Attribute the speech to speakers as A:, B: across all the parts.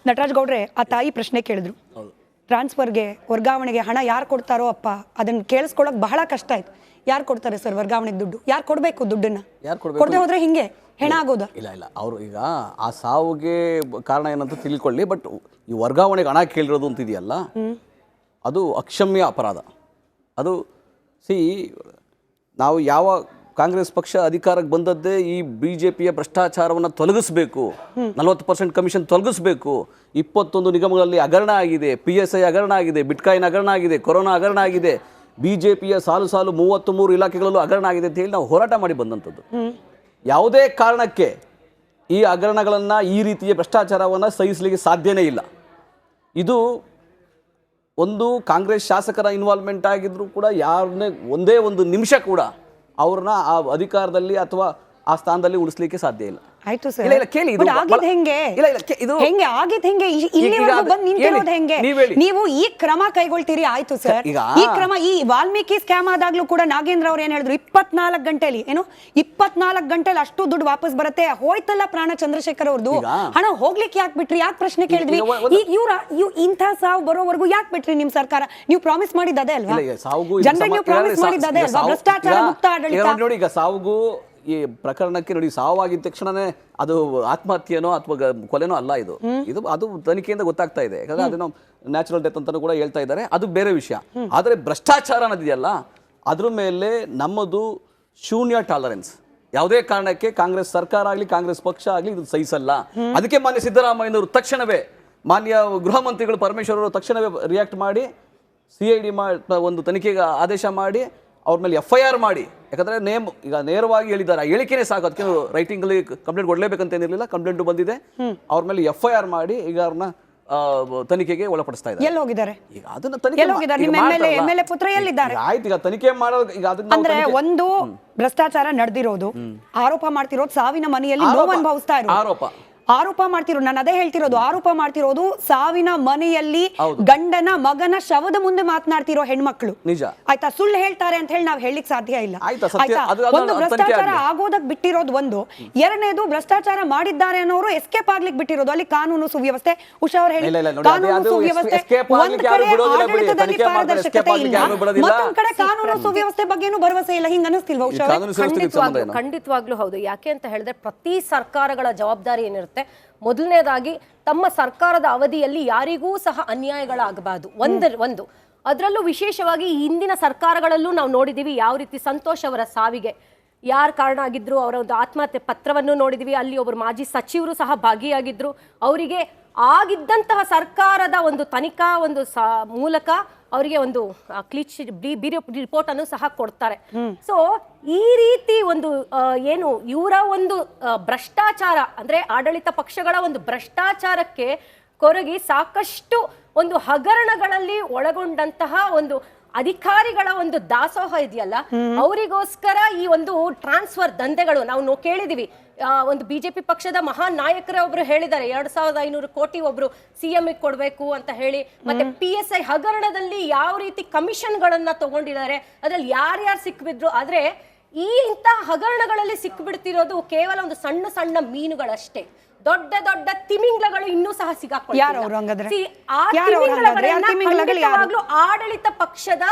A: ನಟರಾಜ್ ಗೌಡ್ರೆ ಆ ತಾಯಿ ಪ್ರಶ್ನೆ ಕೇಳಿದ್ರು, ಟ್ರಾನ್ಸ್ಫರ್ಗೆ ವರ್ಗಾವಣೆಗೆ ಹಣ ಯಾರು ಕೊಡ್ತಾರೋ ಅಪ್ಪ ಅದನ್ನ ಕೇಳಿಸ್ಕೊಳ್ಳೋಕೆ ಬಹಳ ಕಷ್ಟ ಆಯ್ತು. ಯಾರು ಕೊಡ್ತಾರೆ ಸರ್ ವರ್ಗಾವಣೆಗೆ ದುಡ್ಡು? ಯಾರು ಕೊಡಬೇಕು ದುಡ್ಡನ್ನ? ಕೊಡದೆ ಹೋದ್ರೆ ಹಿಂಗೆ ಹೆಣ ಆಗೋದು?
B: ಇಲ್ಲ ಅವರು ಈಗ ಆ ಸಾವಿಗೆ ಕಾರಣ ಏನಂತ ತಿಳ್ಕೊಳ್ಳಿ. ಬಟ್ ಈ ವರ್ಗಾವಣೆಗೆ ಹಣ ಕೇಳಿರೋದು ಅಂತಿದೆಯಲ್ಲ, ಅದು ಅಕ್ಷಮ್ಯ ಅಪರಾಧ. ಅದು ನಾವು ಯಾವ ಕಾಂಗ್ರೆಸ್ ಪಕ್ಷ ಅಧಿಕಾರಕ್ಕೆ ಬಂದದ್ದೇ ಈ BJPಯ ಭ್ರಷ್ಟಾಚಾರವನ್ನು ತೊಲಗಿಸಬೇಕು, 40% ಕಮಿಷನ್ ತೊಲಗಿಸಬೇಕು. 21 ನಿಗಮಗಳಲ್ಲಿ ಹಗರಣ ಆಗಿದೆ, PSI ಹಗರಣ ಆಗಿದೆ, ಬಿಟ್ಕಾಯಿನ್ ಹಗರಣ ಆಗಿದೆ, ಕೊರೋನಾ ಹಗರಣ ಆಗಿದೆ, BJPಯ ಸಾಲು 33 ಇಲಾಖೆಗಳಲ್ಲೂ ಹಗರಣ ಆಗಿದೆ ಅಂತ ಹೇಳಿ ನಾವು ಹೋರಾಟ ಮಾಡಿ ಬಂದಂಥದ್ದು. ಯಾವುದೇ ಕಾರಣಕ್ಕೆ ಈ ಹಗರಣಗಳನ್ನು, ಈ ರೀತಿಯ ಭ್ರಷ್ಟಾಚಾರವನ್ನು ಸಹಿಸಲಿಕ್ಕೆ ಸಾಧ್ಯನೇ ಇಲ್ಲ. ಇದು ಒಂದು ಕಾಂಗ್ರೆಸ್ ಶಾಸಕರ ಇನ್ವಾಲ್ವ್ಮೆಂಟ್ ಆಗಿದ್ರು ಕೂಡ ಯಾರನ್ನೇ ಒಂದೇ ಒಂದು ನಿಮಿಷ ಕೂಡ ಅವ್ರನ್ನ ಆ ಅಧಿಕಾರದಲ್ಲಿ ಅಥವಾ ಆ ಸ್ಥಾನದಲ್ಲಿ ಉಳಿಸಲಿಕ್ಕೆ ಸಾಧ್ಯ ಇಲ್ಲ.
A: ಆಯ್ತು ಸರ್,
B: ಇಲ್ಲ ಕೇಳಿ, ಇದು
A: ಆಗಿದ್ದು ಹೆಂಗೆ?
B: ಇದು
A: ಹೆಂಗೆ ಆಗಿದ್ದು ಹೆಂಗೆ? ಇಲ್ಲಿವರೆಗೂ ಬಂದು ನಿಂತಿರೋದು ಹೆಂಗೆ? ನೀವು ಈ ಕ್ರಮ ಕೈಗೊಳ್ತೀರಿ, ಆಯ್ತು ಸರ್. ಈ ಕ್ರಮ, ಈ ವಾಲ್ಮೀಕಿ ಸ್ಕ್ಯಾಮ್ ಆದಾಗ್ಲೂ ಕೂಡ ನಾಗೇಂದ್ರ ಅವ್ರು ಏನ್ ಹೇಳಿದ್ರು, 24 ಗಂಟೆಲಿ 24 ಗಂಟೆಲಿ ಅಷ್ಟು ದುಡ್ಡು ವಾಪಸ್ ಬರುತ್ತೆ. ಹೋಯ್ತಲ್ಲ ಪ್ರಾಣ ಚಂದ್ರಶೇಖರ್ ಅವ್ರದ್ದು ಹಣ, ಹೋಗ್ಲಿಕ್ಕೆ ಯಾಕೆ ಬಿಟ್ರಿ? ಯಾಕೆ ಪ್ರಶ್ನೆ ಕೇಳಿದ್ವಿ? ಇಂಥ ಸಾವು ಬರೋವರೆಗೂ ಯಾಕೆ ಬಿಟ್ರಿ? ನಿಮ್ ಸರ್ಕಾರ ನೀವು ಪ್ರಾಮಿಸ್ ಮಾಡಿದ್ದೆ ಅಲ್ವಾ? ಜನರಿಗೆ ನೀವು ಪ್ರಾಮಿಸ್ ಮಾಡಿದ್ದೆ ಅಲ್ವಾ? ಭ್ರಷ್ಟಾಚಾರ ಮುಕ್ತ ಆಡಳಿತ.
B: ನೋಡಿ, ಈಗ ಸಾವುಗೂ ಈ ಪ್ರಕರಣಕ್ಕೆ ನೋಡಿ, ಸಾವಾಗಿದ್ದ ತಕ್ಷಣನೇ ಅದು ಆತ್ಮಹತ್ಯೆನೋ ಅಥವಾ ಕೊಲೆನೋ ಅಲ್ಲ. ಅದು ತನಿಖೆಯಿಂದ ಗೊತ್ತಾಗ್ತಾ ಇದೆ. ಯಾಕಂದ್ರೆ ಅದನ್ನು ನ್ಯಾಚುರಲ್ ಡೆತ್ ಅಂತಾನೂ ಕೂಡ ಹೇಳ್ತಾ ಇದ್ದಾರೆ, ಅದು ಬೇರೆ ವಿಷಯ. ಆದರೆ ಭ್ರಷ್ಟಾಚಾರ ಅನ್ನೋದಿದೆಯಲ್ಲ, ಅದ್ರ ಮೇಲೆ ನಮ್ಮದು ಶೂನ್ಯ ಟಾಲರೆನ್ಸ್. ಯಾವುದೇ ಕಾರಣಕ್ಕೆ ಕಾಂಗ್ರೆಸ್ ಸರ್ಕಾರ ಆಗಲಿ, ಕಾಂಗ್ರೆಸ್ ಪಕ್ಷ ಆಗಲಿ ಇದು ಸಹಿಸಲ್ಲ. ಅದಕ್ಕೆ ಮಾನ್ಯ ಸಿದ್ದರಾಮಯ್ಯನವರು ತಕ್ಷಣವೇ, ಮಾನ್ಯ ಗೃಹ ಮಂತ್ರಿಗಳು ಪರಮೇಶ್ವರ್ ಅವರು ತಕ್ಷಣವೇ ರಿಯಾಕ್ಟ್ ಮಾಡಿ CID ಒಂದು ತನಿಖೆಗೆ ಆದೇಶ ಮಾಡಿ ಅವ್ರ ಮೇಲೆ FIR ಮಾಡಿ. ಯಾಕಂದರೆ ಈಗ ನೇರವಾಗಿ ಹೇಳಿದ್ದಾರೆ, ಆ ಹೇಳಿಕೆನೇ ಸಾಕು, ಅದಕ್ಕೆ ರೈಟಿಂಗಲ್ಲಿ ಕಂಪ್ಲೇಂಟ್ ಕೊಡಲೇಬೇಕಂತ ಏನಿರಲಿಲ್ಲ. ಕಂಪ್ಲೇಂಟ್ ಬಂದಿದೆ, ಅವ್ರ ಮೇಲೆ FIR ಮಾಡಿ ಈಗ ಅವ್ರನ್ನ ತನಿಖೆಗೆ ಒಳಪಡಿಸ್ತಾ ಇದ್ದಾರೆ.
A: ಎಲ್ಲಿ ಹೋಗಿದ್ದಾರೆ
B: ಈಗ? ಅದನ್ನ ತನಿಖೆ ಆಯ್ತು, ಈಗ ತನಿಖೆ ಮಾಡೋದು. ಈಗ
A: ಅಂದ್ರೆ ಒಂದು ಭ್ರಷ್ಟಾಚಾರ ನಡೆದಿರೋದು, ಆರೋಪ ಮಾಡ್ತಿರೋದು, ಸಾವಿನ ಮನೆಯಲ್ಲಿ ನೋವು ಅನುಭವಿಸ್ತಾ ಇರೋದು, ಆರೋಪ ಮಾಡ್ತಿರೋದು. ನಾನು ಅದೇ ಹೇಳ್ತಿರೋದು, ಆರೋಪ ಮಾಡ್ತಿರೋದು ಸಾವಿನ ಮನೆಯಲ್ಲಿ ಗಂಡನ ಮಗನ ಶವದ ಮುಂದೆ ಮಾತನಾಡ್ತಿರೋ ಹೆಣ್ಮಕ್ಳು.
B: ನಿಜ
A: ಆಯ್ತಾ? ಸುಳ್ಳು ಹೇಳ್ತಾರೆ ಅಂತ ಹೇಳಿ ನಾವ್ ಹೇಳಲಿಕ್ಕೆ ಸಾಧ್ಯ ಇಲ್ಲ. ಒಂದು ಭ್ರಷ್ಟಾಚಾರ ಆಗೋದಕ್ ಬಿಟ್ಟಿರೋದು ಒಂದು, ಎರಡನೇದು ಭ್ರಷ್ಟಾಚಾರ ಮಾಡಿದ್ದಾರೆ ಅನ್ನೋರು ಎಸ್ಕೇಪ್ ಆಗ್ಲಿಕ್ಕೆ ಬಿಟ್ಟಿರೋದು. ಅಲ್ಲಿ ಕಾನೂನು ಸುವ್ಯವಸ್ಥೆ, ಉಷಾ ಅವರು ಹೇಳಿ ಕಾನೂನು ಸುವ್ಯವಸ್ಥೆ ಒಂದ್ ಕಡೆ, ಆಡಳಿತದಲ್ಲಿ ಪಾರದರ್ಶಕತೆ ಇಲ್ಲ, ಮತ್ತೊಂದ್ ಕಡೆ ಕಾನೂನು ಸುವ್ಯವಸ್ಥೆ ಬಗ್ಗೆನೂ ಭರವಸೆ ಇಲ್ಲ. ಹಿಂಗ ಅನಿಸ್ತಿಲ್ವಾ ಉಷಾ?
C: ಖಂಡಿತವಾಗ್ಲೂ ಹೌದು. ಯಾಕೆ ಅಂತ ಹೇಳಿದ್ರೆ ಪ್ರತಿ ಸರ್ಕಾರಗಳ ಜವಾಬ್ದಾರಿ ಏನಿರುತ್ತೆ, ಮೊದಲನೇದಾಗಿ ತಮ್ಮ ಸರ್ಕಾರದ ಅವಧಿಯಲ್ಲಿ ಯಾರಿಗೂ ಸಹ ಅನ್ಯಾಯಗಳಾಗಬಾರದು. ಒಂದು ಅದರಲ್ಲೂ ವಿಶೇಷವಾಗಿ ಹಿಂದಿನ ಸರ್ಕಾರಗಳಲ್ಲೂ ನಾವು ನೋಡಿದೀವಿ ಯಾವ ರೀತಿ ಸಂತೋಷ್ ಅವರ ಸಾವಿಗೆ ಯಾರು ಕಾರಣ ಆಗಿದ್ರು, ಅವರ ಒಂದು ಆತ್ಮಹತ್ಯೆ ಪತ್ರವನ್ನು ನೋಡಿದ್ವಿ. ಅಲ್ಲಿ ಒಬ್ಬರು ಮಾಜಿ ಸಚಿವರು ಸಹ ಭಾಗಿಯಾಗಿದ್ರು. ಅವರಿಗೆ ಆಗಿದ್ದಂತಹ ಸರ್ಕಾರದ ಒಂದು ತನಿಖಾ ಒಂದು ಮೂಲಕ ಅವರಿಗೆ ಒಂದು ರಿಪೋರ್ಟ್ ಅನ್ನು ಸಹ ಕೊಡ್ತಾರೆ. ಸೊ ಈ ರೀತಿ ಒಂದು ಏನು ಇವರ ಒಂದು ಭ್ರಷ್ಟಾಚಾರ ಅಂದ್ರೆ ಆಡಳಿತ ಪಕ್ಷಗಳ ಒಂದು ಭ್ರಷ್ಟಾಚಾರಕ್ಕೆ ಕೊರಗಿ ಸಾಕಷ್ಟು ಒಂದು ಹಗರಣಗಳಲ್ಲಿ ಒಳಗೊಂಡಂತಹ ಒಂದು ಅಧಿಕಾರಿಗಳ ಒಂದು ದಾಸೋಹ ಇದೆಯಲ್ಲ, ಅವರಿಗೋಸ್ಕರ ಈ ಒಂದು ಟ್ರಾನ್ಸ್ಫರ್ ದಂಧೆಗಳು ನಾವು ಕೇಳಿದೀವಿ. ಒಂದು BJP ಪಕ್ಷದ ಮಹಾನ್ ನಾಯಕರ ಒಬ್ರು ಹೇಳಿದ್ದಾರೆ 2500 ಕೋಟಿ ಒಬ್ರು CM ಕೊಡ್ಬೇಕು ಅಂತ ಹೇಳಿ. ಮತ್ತೆ PSI ಹಗರಣದಲ್ಲಿ ಯಾವ ರೀತಿ ಕಮಿಷನ್ ಗಳನ್ನ ತಗೊಂಡಿದ್ದಾರೆ, ಅದ್ರಲ್ಲಿ ಯಾರ್ಯಾರು ಸಿಕ್ಬಿದ್ರು. ಆದ್ರೆ ಈ ಇಂಥ ಹಗರಣಗಳಲ್ಲಿ ಸಿಕ್ಬಿಡ್ತಿರೋದು ಕೇವಲ ಒಂದು ಸಣ್ಣ ಸಣ್ಣ ಮೀನುಗಳಷ್ಟೇ. ದೊಡ್ಡ ದೊಡ್ಡ ತಿಮಿಂಗ್ಲಗಳು ಇನ್ನೂ ಸಹ ಸಿಗಾಕೊಳ್ಳಿ. ಆಡಳಿತ ಪಕ್ಷದ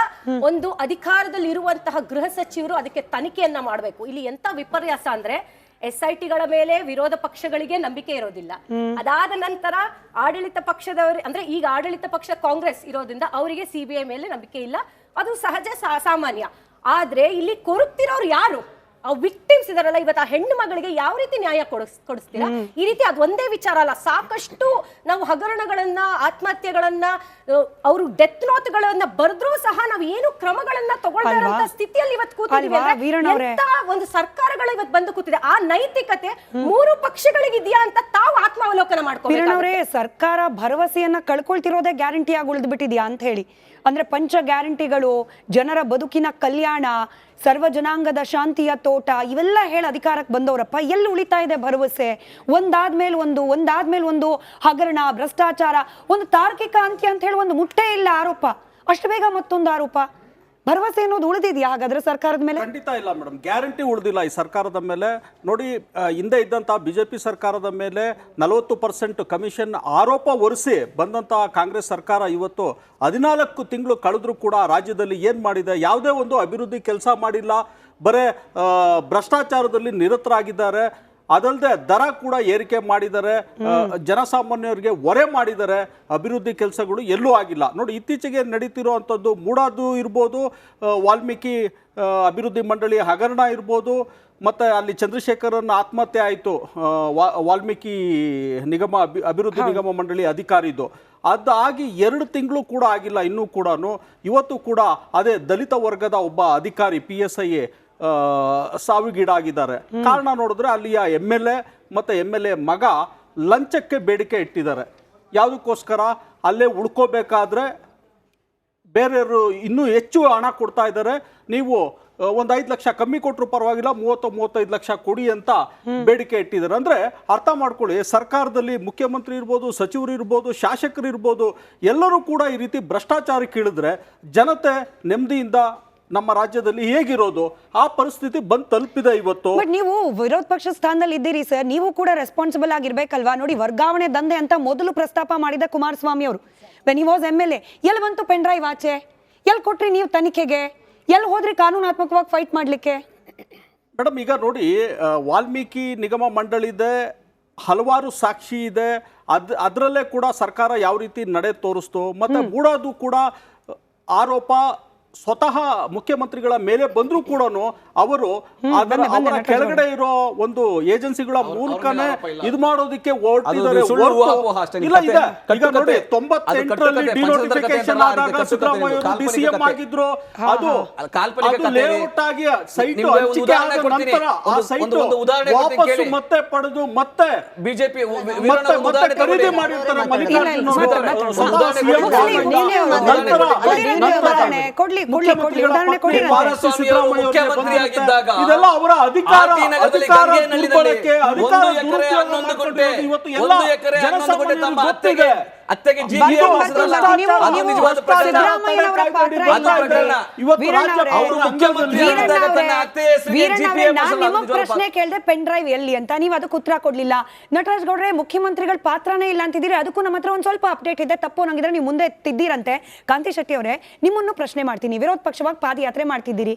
C: ಒಂದು ಅಧಿಕಾರದಲ್ಲಿ ಇರುವಂತಹ ಗೃಹ ಸಚಿವರು ಅದಕ್ಕೆ ತನಿಖೆಯನ್ನ ಮಾಡಬೇಕು. ಇಲ್ಲಿ ಎಂತ ವಿಪರ್ಯಾಸ ಅಂದ್ರೆ SITಗಳ ಮೇಲೆ ವಿರೋಧ ಪಕ್ಷಗಳಿಗೆ ನಂಬಿಕೆ ಇರೋದಿಲ್ಲ. ಅದಾದ ನಂತರ ಆಡಳಿತ ಪಕ್ಷದವರು ಅಂದ್ರೆ ಈಗ ಆಡಳಿತ ಪಕ್ಷ ಕಾಂಗ್ರೆಸ್ ಇರೋದ್ರಿಂದ ಅವರಿಗೆ CBI ಮೇಲೆ ನಂಬಿಕೆ ಇಲ್ಲ. ಅದು ಸಹಜ ಸಾಮಾನ್ಯ. ಆದ್ರೆ ಇಲ್ಲಿ ಕೊರಗ್ತಿರೋರು ಯಾರು? ವಿಕ್ಟಿಮ್ಸ್ ಇದಾರಲ್ಲ, ಇವತ್ತು ಆ ಹೆಣ್ಣು ಮಗಳಿಗೆ ಯಾವ ರೀತಿ ನ್ಯಾಯ ಕೊಡಿಸ್ತೀರಾ? ಈ ರೀತಿ ಅದು ಒಂದೇ ವಿಚಾರ ಅಲ್ಲ, ಸಾಕಷ್ಟು ನಾವು ಹಗರಣಗಳನ್ನ, ಆತ್ಮಹತ್ಯೆಗಳನ್ನ, ಅವರು ಡೆತ್ ನೋಟ್ಗಳನ್ನ ಬರೆದ್ರೂ ಸಹ ನಾವು ಏನು ಕ್ರಮಗಳನ್ನ ತಗೊಳ್ತಾ ಸ್ಥಿತಿಯಲ್ಲಿ ಇವತ್ತು ಕೂತಿದ್ದೀವಿ. ಒಂದು ಸರ್ಕಾರಗಳು ಇವತ್ತು ಬಂದು ಕೂತಿದೆ. ಆ ನೈತಿಕತೆ ಮೂರು ಪಕ್ಷಗಳಿಗಿದೆಯಾ ಅಂತ ತಾವು ಆತ್ಮಾವಲೋಕನ ಮಾಡ್ಕೊಳ್ಳಿ.
A: ಸರ್ಕಾರ ಭರವಸೆಯನ್ನ ಕಳ್ಕೊಳ್ತಿರೋದೇ ಗ್ಯಾರಂಟಿ ಆಗಿ ಉಳಿದು ಬಿಟ್ಟಿದ್ಯಾ ಅಂತ ಹೇಳಿ. ಅಂದ್ರೆ ಪಂಚ ಗ್ಯಾರಂಟಿಗಳು, ಜನರ ಬದುಕಿನ ಕಲ್ಯಾಣ, ಸರ್ವ ಜನಾಂಗದ ಶಾಂತಿಯ ತೋಟ, ಇವೆಲ್ಲ ಹೇಳಿ ಅಧಿಕಾರಕ್ಕೆ ಬಂದವರಪ್ಪ. ಎಲ್ಲಿ ಉಳಿತಾ ಇದೆ ಭರವಸೆ? ಒಂದಾದ್ಮೇಲೆ ಒಂದು ಹಗರಣ, ಭ್ರಷ್ಟಾಚಾರ, ಒಂದು ತಾರ್ಕಿಕ ಅಂತ್ಯ ಅಂತ ಹೇಳಿ ಒಂದು ಮುಟ್ಟೇ ಇಲ್ಲ ಆರೋಪ. ಅಷ್ಟು ಬೇಗ ಮತ್ತೊಂದು ಆರೋಪ. ಭರವಸೆ ಅನ್ನೋದು ಉಳಿದಿದ್ಯಾ ಹಾಗಾದ್ರೆ ಸರ್ಕಾರದ ಮೇಲೆ?
D: ಖಂಡಿತ ಇಲ್ಲ ಮೇಡಮ್, ಗ್ಯಾರಂಟಿ ಉಳಿದಿಲ್ಲ ಈ ಸರ್ಕಾರದ ಮೇಲೆ. ನೋಡಿ, ಹಿಂದೆ ಇದ್ದಂಥ ಬಿಜೆಪಿ ಸರ್ಕಾರದ ಮೇಲೆ 40% ಕಮಿಷನ್ ಆರೋಪ ಹೊರಿಸಿ ಬಂದಂಥ ಕಾಂಗ್ರೆಸ್ ಸರ್ಕಾರ ಇವತ್ತು 14 ತಿಂಗಳು ಕಳೆದ್ರೂ ಕೂಡ ರಾಜ್ಯದಲ್ಲಿ ಏನು ಮಾಡಿದೆ? ಯಾವುದೇ ಒಂದು ಅಭಿವೃದ್ಧಿ ಕೆಲಸ ಮಾಡಿಲ್ಲ, ಬರೇ ಭ್ರಷ್ಟಾಚಾರದಲ್ಲಿ ನಿರತರಾಗಿದ್ದಾರೆ. ಅದಲ್ಲದೆ ದರ ಕೂಡ ಏರಿಕೆ ಮಾಡಿದ್ದಾರೆ, ಜನಸಾಮಾನ್ಯರಿಗೆ ಹೊರೆ ಮಾಡಿದ್ದಾರೆ, ಅಭಿವೃದ್ಧಿ ಕೆಲಸಗಳು ಎಲ್ಲೂ ಆಗಿಲ್ಲ. ನೋಡಿ, ಇತ್ತೀಚೆಗೆ ನಡೀತಿರುವಂಥದ್ದು ಮೂಡಾದು ಇರ್ಬೋದು, ವಾಲ್ಮೀಕಿ ಅಭಿವೃದ್ಧಿ ಮಂಡಳಿ ಹಗರಣ ಇರ್ಬೋದು, ಮತ್ತು ಅಲ್ಲಿ ಚಂದ್ರಶೇಖರನ್ ಆತ್ಮಹತ್ಯೆ ಆಯಿತು ವಾಲ್ಮೀಕಿ ನಿಗಮ ಅಭಿವೃದ್ಧಿ ನಿಗಮ ಮಂಡಳಿ ಅಧಿಕಾರಿದು. ಅದಾಗಿ 2 ತಿಂಗಳು ಕೂಡ ಆಗಿಲ್ಲ ಇನ್ನೂ ಕೂಡ. ಇವತ್ತು ಕೂಡ ಅದೇ ದಲಿತ ವರ್ಗದ ಒಬ್ಬ ಅಧಿಕಾರಿ PSI ಸಾವಿಗೀಡಾಗಿದ್ದಾರೆ. ಕಾರಣ ನೋಡಿದ್ರೆ ಅಲ್ಲಿಯ MLA ಮತ್ತು MLA ಮಗ ಲಂಚಕ್ಕೆ ಬೇಡಿಕೆ ಇಟ್ಟಿದ್ದಾರೆ. ಯಾವುದಕ್ಕೋಸ್ಕರ? ಅಲ್ಲೇ ಉಳ್ಕೋಬೇಕಾದ್ರೆ ಬೇರೆಯವರು ಇನ್ನೂ ಹೆಚ್ಚು ಹಣ ಕೊಡ್ತಾ ಇದ್ದಾರೆ, ನೀವು ಒಂದು 5 ಲಕ್ಷ ಕಮ್ಮಿ ಕೊಟ್ಟರು ಪರವಾಗಿಲ್ಲ, 30-35 ಲಕ್ಷ ಕೊಡಿ ಅಂತ ಬೇಡಿಕೆ ಇಟ್ಟಿದ್ದಾರೆ. ಅಂದರೆ ಅರ್ಥ ಮಾಡ್ಕೊಳ್ಳಿ, ಸರ್ಕಾರದಲ್ಲಿ ಮುಖ್ಯಮಂತ್ರಿ ಇರ್ಬೋದು, ಸಚಿವರು ಇರ್ಬೋದು, ಶಾಸಕರು ಇರ್ಬೋದು, ಎಲ್ಲರೂ ಕೂಡ ಈ ರೀತಿ ಭ್ರಷ್ಟಾಚಾರಕ್ಕೆ ಇಳಿದ್ರೆ ಜನತೆ ನೆಮ್ಮದಿಯಿಂದ ನಮ್ಮ ರಾಜ್ಯದಲ್ಲಿ ಹೇಗಿರೋದು? ಆ ಪರಿಸ್ಥಿತಿ ಬಂದು ತಲುಪಿದೆ ಇವತ್ತು.
A: ಬಟ್ ನೀವು ವಿರೋಧ ಪಕ್ಷ ಸ್ಥಾನದಲ್ಲಿ ಇದ್ದೀರಿ ಸರ್, ನೀವು ಕೂಡ ರೆಸ್ಪಾನ್ಸಿಬಲ್ ಆಗಿರ್ಬೇಕಲ್ವಾ? ನೋಡಿ, ವರ್ಗಾವಣೆ ದಂಧೆ ಅಂತ ಮೊದಲು ಪ್ರಸ್ತಾಪ ಮಾಡಿದ ಕುಮಾರಸ್ವಾಮಿ ಅವರು. ವೆನ್ ಹಿ ವಾಸ್ MLA, ಎಲ್ಲಿ ಬಂತು ಪೆನ್ ಡ್ರೈವ್ ಆಚೆ? ಎಲ್ಲಿ ಕೊಟ್ರಿ ನೀವು ತನಿಖೆಗೆ? ಎಲ್ಲಿ ಹೋದ್ರಿ ಕಾನೂನಾತ್ಮಕವಾಗಿ ಫೈಟ್ ಮಾಡ್ಲಿಕ್ಕೆ?
D: ಮೇಡಮ್, ಈಗ ನೋಡಿ, ವಾಲ್ಮೀಕಿ ನಿಗಮ ಮಂಡಳಿ ಇದೆ, ಹಲವಾರು ಸಾಕ್ಷಿ ಇದೆ, ಅದರಲ್ಲೇ ಕೂಡ ಸರ್ಕಾರ ಯಾವ ರೀತಿ ನಡೆ ತೋರಿಸ್ತು. ಮತ್ತೆ ಮೂಡೋದು ಕೂಡ ಆರೋಪ ಸ್ವತಃ ಮುಖ್ಯಮಂತ್ರಿಗಳ ಮೇಲೆ ಬಂದರೂ ಕೂಡ ಅವರು ಅವರ ಕೆಳಗಡೆ ಇರೋ ಒಂದು ಏಜೆನ್ಸಿಗಳ ಮೂಲಕನೇ ಇದು ಮಾಡೋದಕ್ಕೆ ಹೊರಟಿದ್ದಾರೆ. ಇಲ್ಲ, ಇದೆ. ಈಗ ನೋಡಿ, 98ರಲ್ಲಿ ಡಿನೋಟಿಫಿಕೇಶನ್ ಆದಾಗ ಸಿದ್ದರಾಮಯ್ಯ ಅವರು DCM ಆಗಿದ್ರು. ಅದು ಲೇಔಟ್ ಆಗಿ ಸೈಟ್ ಹಂಚಿಕೆ ಆದ ನಂತರ ಆ ಸೈಟ್ ವಾಪಸ್ ಮತ್ತೆ ಪಡೆದು ಮತ್ತೆ
B: ಬಿಜೆಪಿ
D: ಖರೀದಿ ಮಾಡಿರ್ತಾರೆ ಮಲ್ಲಿಕಾರ್ಜುನ
B: ಮುಖ್ಯಮಂತ್ರಿಯಾಗಿದ್ದಾಗ
D: ಇದೆಲ್ಲ ಅವರ ಅಧಿಕಾರ
B: ಅತ್ತೆಗೆ
A: ಪ್ರಶ್ನೆ ಕೇಳಿದೆ ಪೆನ್ ಡ್ರೈವ್ ಎಲ್ಲಿ ಅಂತ, ನೀವು ಅದಕ್ಕೆ ಉತ್ತರ ಕೊಡ್ಲಿಲ್ಲ. ನಟರಾಜ್ ಗೌಡ್ರೆ, ಮುಖ್ಯಮಂತ್ರಿಗಳ ಪಾತ್ರನೇ ಇಲ್ಲ ಅಂತಿದ್ದೀರಿ, ಅದಕ್ಕೂ ನಮ್ಮ ಹತ್ರ ಒಂದ್ ಸ್ವಲ್ಪ ಅಪ್ಡೇಟ್ ಇದೆ. ತಪ್ಪು ನಂಗಿದ್ರೆ ನೀವು ಮುಂದೆ ತಿದ್ದೀರಂತೆ. ಕಾಂತಿ ಶೆಟ್ಟಿ ಅವರೇ, ನಿಮ್ಮನ್ನು ಪ್ರಶ್ನೆ ಮಾಡ್ತೀನಿ. ವಿರೋಧ ಪಕ್ಷವಾಗಿ ಪಾದಯಾತ್ರೆ ಮಾಡ್ತಿದ್ದೀರಿ,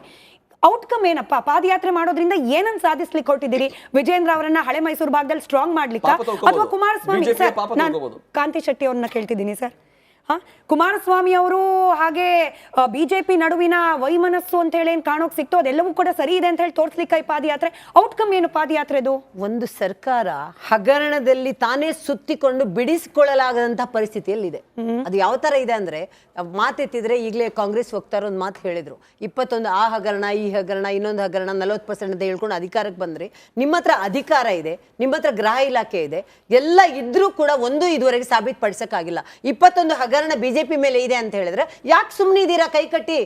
A: ಔಟ್ಕಮ್ ಏನಪ್ಪ? ಪಾದಯಾತ್ರೆ ಮಾಡೋದ್ರಿಂದ ಏನನ್ನ ಸಾಧಿಸ್ಲಿಕ್ಕೆ ಹೊರಟಿದ್ದೀರಿ? ವಿಜೇಂದ್ರ ಅವರನ್ನ ಹಳೆ ಮೈಸೂರು ಭಾಗದಲ್ಲಿ ಸ್ಟ್ರಾಂಗ್ ಮಾಡ್ಲಿಕ್ಕೆ, ಅಥವಾ ಕುಮಾರಸ್ವಾಮಿ? ನಾನು ಕಾಂತಿ ಶೆಟ್ಟಿ ಅವ್ರನ್ನ ಕೇಳ್ತಿದ್ದೀನಿ ಸರ್. ಕುಮಾರಸ್ವಾಮಿ ಅವರು ಹಾಗೆ ಬಿಜೆಪಿ ನಡುವಿನ ವೈಮನಸ್ಸು ಅಂತ ಹೇಳಿ ಏನ್ ಕಾಣೋಕ್ ಸಿಕ್ತೋ ಅದೆಲ್ಲವೂ ಕೂಡ ಸರಿ ಇದೆ ಅಂತ ಹೇಳಿ ತೋರ್ಸ್ಲಿಕ್ಕೆ ಪಾದಯಾತ್ರೆ. ಔಟ್ಕಮ್ ಏನು ಪಾದಯಾತ್ರೆದು?
E: ಒಂದು ಸರ್ಕಾರ ಹಗರಣದಲ್ಲಿ ತಾನೇ ಸುತ್ತಿಕೊಂಡು ಬಿಡಿಸಿಕೊಳ್ಳಲಾಗದಂತಹ ಪರಿಸ್ಥಿತಿಯಲ್ಲಿದೆ. ಅದು ಯಾವ ತರ ಇದೆ ಅಂದ್ರೆ, ಮಾತೆತ್ತಿದ್ರೆ ಈಗಲೇ ಕಾಂಗ್ರೆಸ್ ವಕ್ತಾರ ಒಂದು ಮಾತು ಹೇಳಿದ್ರು, 21 ಆ ಹಗರಣ, ಈ ಹಗರಣ, ಇನ್ನೊಂದು ಹಗರಣ, 40% ಅಂತ ಹೇಳ್ಕೊಂಡು ಅಧಿಕಾರಕ್ಕೆ ಬಂದ್ರೆ, ನಿಮ್ಮ ಹತ್ರ ಅಧಿಕಾರ ಇದೆ, ನಿಮ್ಮ ಹತ್ರ ಗೃಹ ಇಲಾಖೆ ಇದೆ, ಎಲ್ಲ ಇದ್ರೂ ಕೂಡ ಇದುವರೆಗೆ ಸಾಬೀತುಪಡಿಸಕ್ಕಾಗಿಲ್ಲ. 21 ಹಗರಣ ಬಿಜೆಪಿ ಮೇಲೆ ಇದೆ ಅಂತ ಹೇಳಿದ್ರೆ ಯಾಕೆ ಸುಮ್ಮನಿದ್ದೀರಾ? ಕೈ ಕಟ್ಟಿ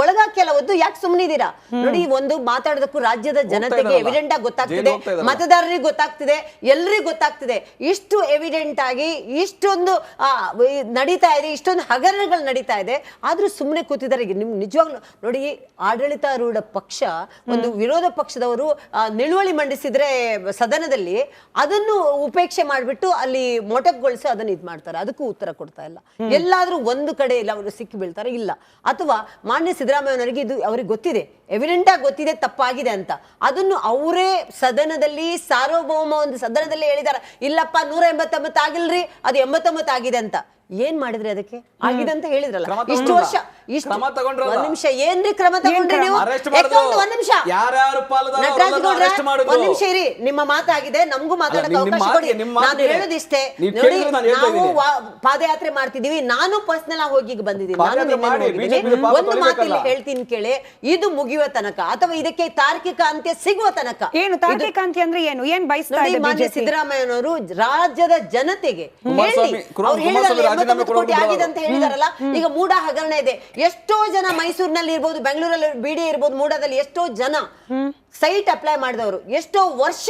E: ಒಳಗಾಕೆಲ್ಲ ಒದ್ದು ಯಾಕೆ ಸುಮ್ಮನಿದ್ದೀರಾ? ನೋಡಿ, ಒಂದು ಮಾತಾಡೋದಕ್ಕೂ ರಾಜ್ಯದ ಜನತೆಗೆ ಎವಿಡೆಂಟ್ ಆಗಿ ಗೊತ್ತಾಗ್ತಿದೆ, ಮತದಾರರಿಗೆ ಗೊತ್ತಾಗ್ತಿದೆ, ಎಲ್ರಿಗೂ ಗೊತ್ತಾಗ್ತಿದೆ. ಇಷ್ಟು ಎವಿಡೆಂಟ್ ಆಗಿ ಇಷ್ಟೊಂದು ನಡೀತಾ ಇದೆ, ಇಷ್ಟೊಂದು ಹಗರಣಗಳು ನಡೀತಾ ಇದೆ, ಆದ್ರೂ ಸುಮ್ಮನೆ ಕೂತಿದ್ದಾರೆ. ನಿಮ್ಗೆ ನಿಜವಾಗ್ಲೂ ನೋಡಿ, ಆಡಳಿತಾರೂಢ ಪಕ್ಷ ಒಂದು ವಿರೋಧ ಪಕ್ಷದವರು ನಿಲುವಳಿ ಮಂಡಿಸಿದ್ರೆ ಸದನದಲ್ಲಿ ಅದನ್ನು ಉಪೇಕ್ಷೆ ಮಾಡಿಬಿಟ್ಟು ಅಲ್ಲಿ ಮೊಟಕುಗೊಳಿಸಿ ಅದನ್ನು ಇದು ಮಾಡ್ತಾರೆ. ಅದಕ್ಕೂ ಉತ್ತರ ಕೊಡ್ತಾ ಇಲ್ಲ. ಎಲ್ಲಾದ್ರೂ ಒಂದು ಕಡೆ ಇಲ್ಲ ಅವರು ಸಿಕ್ಕಿ ಬೀಳ್ತಾರೆ. ಇಲ್ಲ, ಅಥವಾ ಮಾನ್ಯ ಸಿದ್ದರಾಮಯ್ಯನವರಿಗೆ ಇದು ಅವ್ರಿಗೆ ಗೊತ್ತಿದೆ, ಎವಿಡೆಂಟ್ ಆಗಿ ಗೊತ್ತಿದೆ ತಪ್ಪಾಗಿದೆ ಅಂತ. ಅದನ್ನು ಅವರೇ ಸದನದಲ್ಲಿ ಸಾರ್ವಭೌಮ ಒಂದು ಸದನದಲ್ಲಿ ಹೇಳಿದಾರೆ, ಇಲ್ಲಪ್ಪ 189 ಆಗಿಲ್ರಿ, ಅದು 89 ಆಗಿದೆ ಅಂತ. ಏನ್ ಮಾಡಿದ್ರಿ ಅದಕ್ಕೆ? ಆಗಿದೆ ಅಂತ ಹೇಳಿದ್ರಲ್ಲ. ಇಷ್ಟು ವರ್ಷ ಒಂದ್ ನಿಮಿಷ ಏನ್ರಿ ಕ್ರಮ ತಗೊಂಡ್ರಿ ನೀವು? ಒಂದ್ ನಿಮಿಷ ನಟರಾಜ್ ಗೌಡ್ರೆ, ಒಂದ್ ನಿಮಿಷ ಇರಿ. ನಿಮ್ಮ ಮಾತಾಗಿದೆ, ನಮಗೂ ಮಾತಾಡಕ್ಕೆ ಅವಕಾಶ ಕೊಡಿ. ನಾನು ಹೇಳೋದಿಷ್ಟೇ, ನೋಡಿ, ನಾವು ಪಾದಯಾತ್ರೆ ಮಾಡ್ತಿದೀವಿ. ನಾನು ಪರ್ಸನಲ್ ಆಗಿ ಹೋಗಿ ಬಂದಿದ್ದೀನಿ. ಒಂದು ಮಾತಿಲ್ಲಿ ಹೇಳ್ತೀನಿ ಕೇಳಿ, ಇದು ಮುಗಿಯುವ ತನಕ ಅಥವಾ ಇದಕ್ಕೆ ತಾರ್ಕಿಕ ಅಂತ್ಯ ಸಿಗುವ ತನಕ.
A: ಏನು ತಾರ್ಕಿಕ ಅಂತ್ಯ ಅಂದ್ರೆ ಏನು? ಏನ್ ಬಯಸ್ತಾರೆ
E: ಮಾನ್ಯ ಸಿದ್ದರಾಮಯ್ಯನವರು ರಾಜ್ಯದ ಜನತೆಗೆ ಹೇಳಿ, ಅವ್ರು ಹೇಳಿದಾರಲ್ಲ 89 ಕೋಟಿ ಆಗಿದೆ ಅಂತ ಹೇಳಿದಾರಲ್ಲ. ಈಗ ಮೂಡ ಹಗರಣ ಇದೆ, ಎಷ್ಟೋ ಜನ ಮೈಸೂರಿನಲ್ಲಿ ಇರ್ಬೋದು, ಬೆಂಗಳೂರಲ್ಲಿ BDA ಇರ್ಬೋದು, ಮೂಡದಲ್ಲಿ ಎಷ್ಟೋ ಜನ ಸೈಟ್ ಅಪ್ಲೈ ಮಾಡಿದವರು, ಎಷ್ಟೋ ವರ್ಷ.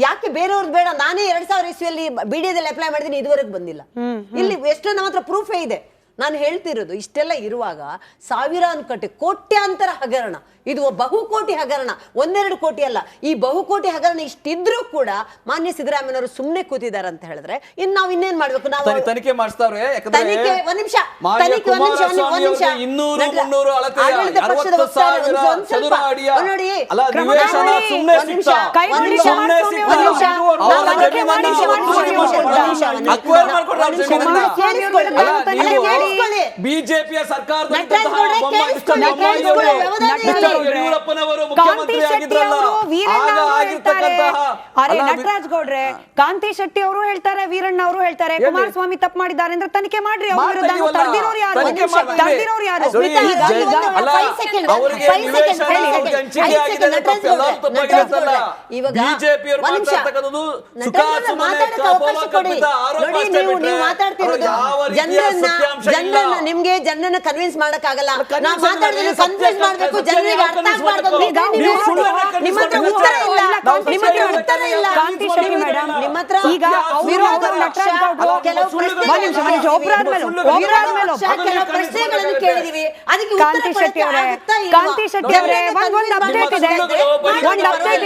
E: ಯಾಕೆ ಬೇರೆಯವ್ರದ್ದು ಬೇಡ? ನಾನೇ 2000 ಇಸ್ವಿಯಲ್ಲಿ BDAದಲ್ಲಿ ಅಪ್ಲೈ ಮಾಡಿದ್ದೀನಿ, ಇದುವರೆಗೂ ಬಂದಿಲ್ಲ. ಇಲ್ಲಿ ಎಷ್ಟೋ ನಮ್ಮ ಹತ್ರ ಪ್ರೂಫೇ ಇದೆ. ನಾನು ಹೇಳ್ತಿರೋದು ಇಷ್ಟೆಲ್ಲ ಇರುವಾಗ ಸಾವಿರಾರು ಕೋಟ್ಯಾಂತರ ಹಗರಣ, ಇದು ಬಹುಕೋಟಿ ಹಗರಣ, 1-2 ಕೋಟಿ ಅಲ್ಲ, ಈ ಬಹುಕೋಟಿ ಹಗರಣ ಇಷ್ಟಿದ್ರೂ ಕೂಡ ಮಾನ್ಯ ಸಿದ್ದರಾಮಯ್ಯನವರು ಸುಮ್ಮನೆ ಕೂತಿದ್ದಾರೆ ಅಂತ ಹೇಳಿದ್ರೆ ಇನ್ನು ನಾವು ಇನ್ನೇನ್ ಮಾಡ್ಬೇಕು? ನಾವು
B: ತನಿಖೆ ಮಾಡಿಸ್ತಾವ್ರೆ.
E: ತನಿಖೆ ಒಂದ್ ನಿಮಿಷ,
B: ಮಾನ್ಯ
E: ತನಿಖೆ ಒಂದ್ ನಿಮಿಷ, ಒಂದ್ ನಿಮಿಷ.
B: 200-300 ಅಳತೆಯ
E: ಆಡಳಿತ ಪಕ್ಷದ
B: 60,000
E: ಒಂದ್ ಸ್ವಲ್ಪ
B: ಚದುರ ಅಡಿಯ
E: ನೋಡಿ,
B: ಅಲ್ಲ, ನಿವೇಶನ ಸುಮ್ನೆ
E: ಒಂದ್ ನಿಮಿಷ,
B: ಸಿಗ್ತಾ?
E: ಒಂದ್ ನಿಮಿಷ,
B: ಸುಮ್ನೆ
E: ಒಂದ್
B: ಸಿಗ್ತಾ?
E: ನಿಮಿಷ,
B: ಅವರ
E: ನಾನು ತನಿಖೆ
B: ಜಮೀನನ್ನ
E: ಮಾಡಿ,
B: acquire ಮಾಡ್ಕೊಂಡ್ರೆ ಅವ್ರ ಜಮೀನನ್ನ.
E: ಕೇಳಿಸ್ಕೊಳ್ಳಿ,
B: ಅಲ್ಲ, ನೀವು
E: ಕೇಳಿಸ್ಕೊಳ್ಳಿ.
B: ಬಿಜೆಪಿಯ ಸರ್ಕಾರದ
E: ನಟರಾಜ್ ಗೌಡ್ರೆ,
B: ಯಡಿಯೂರಪ್ಪನವರು
A: ಕಾಂತಿ
B: ಮುಖ್ಯಮಂತ್ರಿ
A: ಶೆಟ್ಟಿ
B: ಆಗಿದ್ರಲ್ಲ,
A: ಅವರು ವೀರಣ್ಣ
B: ಆಗ
A: ಅವರು ಹೇಳ್ತಾರೆ.
B: ಆಗಿರ್ತಕ್ಕಂತಹ
A: ಅರೆ ನಟರಾಜ್ ಗೌಡ್ರೆ, ಕಾಂತಿ ಶೆಟ್ಟಿ ಅವರು ಹೇಳ್ತಾರೆ, ವೀರಣ್ಣ ಅವರು ಹೇಳ್ತಾರೆ, ಕುಮಾರಸ್ವಾಮಿ ತಪ್ಪು ಮಾಡಿದ್ದಾರೆ ಅಂದ್ರೆ ತನಿಖೆ ಮಾಡ್ರಿ. ಅವ್ರ ವಿರುದ್ಧ ತಡೆದಿರೋರು ಯಾರು? ತಡೆದಿರೋರು ಯಾರು?
E: ಸ್ಮಿತಾ,
B: ಅಲ್ಲ, ಅವರಿಗೆ ನಿವೇಶನ ಅವ್ರಿಗೆ ಹಂಚಿಕೆ ಆಗಿದೆ ಅಂದ್ರೆ ತಪ್ಪೆಲ್ಲರೂ ತಪ್ಪಾಗಿರುತ್ತಲ್ಲ. ಬಿಜೆಪಿಯವರು ಮಾತಾಡ್ತಕ್ಕಂಥದ್ದು ಸುಖಾಸುಮ್ಮನೆ ಕಲ್ಪಿತ ಆರೋಪ ಅಷ್ಟೇ ಬಿಟ್ರೆ ಅವ್ರು ಯಾವ ರೀತಿಯ ಸತ್ಯಾಂಶ ಇಲ್ಲ.
E: ನಿಮ್ಗೆ ಜನರನ್ನ ಕನ್ವಿನ್ಸ್ ಮಾಡಕ್ಕಾಗಲ್ಲ. ನಾವು
B: Convince
E: ಮಾತಾಡಿದ್ರೆ
B: ಸತ್ಯ
E: ಕನ್ವಿನ್ಸ್ ಮಾಡ್ಬೇಕು,
B: ಸತ್ಯ
E: ಜನರಿಗೆ
B: ಯಾವ
E: ಅರ್ಥ
B: convince
E: ಮಾಡ್ಬೇಕು.
B: ಮಾಡ್ಬೇಕು?
E: ನೀವು
B: ಸುಳ್ಳು
E: ನಿಮ್ಮ ಹತ್ರ
B: convince
E: ಉತ್ತರ ಇಲ್ಲ,
B: ಮಾಡ್ಬೇಕು.
E: ನಿಮ್ಮ ಹತ್ರ ಉತ್ತರ ಇಲ್ಲ.
A: ಕಾಂತಿ ಶೆಟ್ಟಿ ಮೇಡಮ್,
E: ನಿಮ್ಮ ಹತ್ರ
A: ಈಗ ಅವರು
E: ವಿರೋಧ
A: ನಟರಾಜ್
E: ಪಕ್ಷ
A: ಗೌಡ್ರು
E: ಕೆಲವು ಪ್ರಶ್ನೆಗಳನ್ನು ಕೆಲವು ಪ್ರಶ್ನೆಗಳನ್ನು ಕೇಳಿದೀವಿ, ಅದಕ್ಕೆ ಉತ್ತರ
A: ಕಾಂತಿ ಶೆಟ್ಟಿ
E: ಕೊಡಕ್ಕೆ
A: ಅವರೇ,
E: ಆಗುತ್ತಾ ಇಲ್ವಾ?
A: ಕಾಂತಿ ಶೆಟ್ಟಿ ಅವರೇ, ಒಂದ್ ಅಪ್ಡೇಟ್ ಇದೆ, ಒಂದ್ ಅಪ್ಡೇಟ್ ಇದೆ.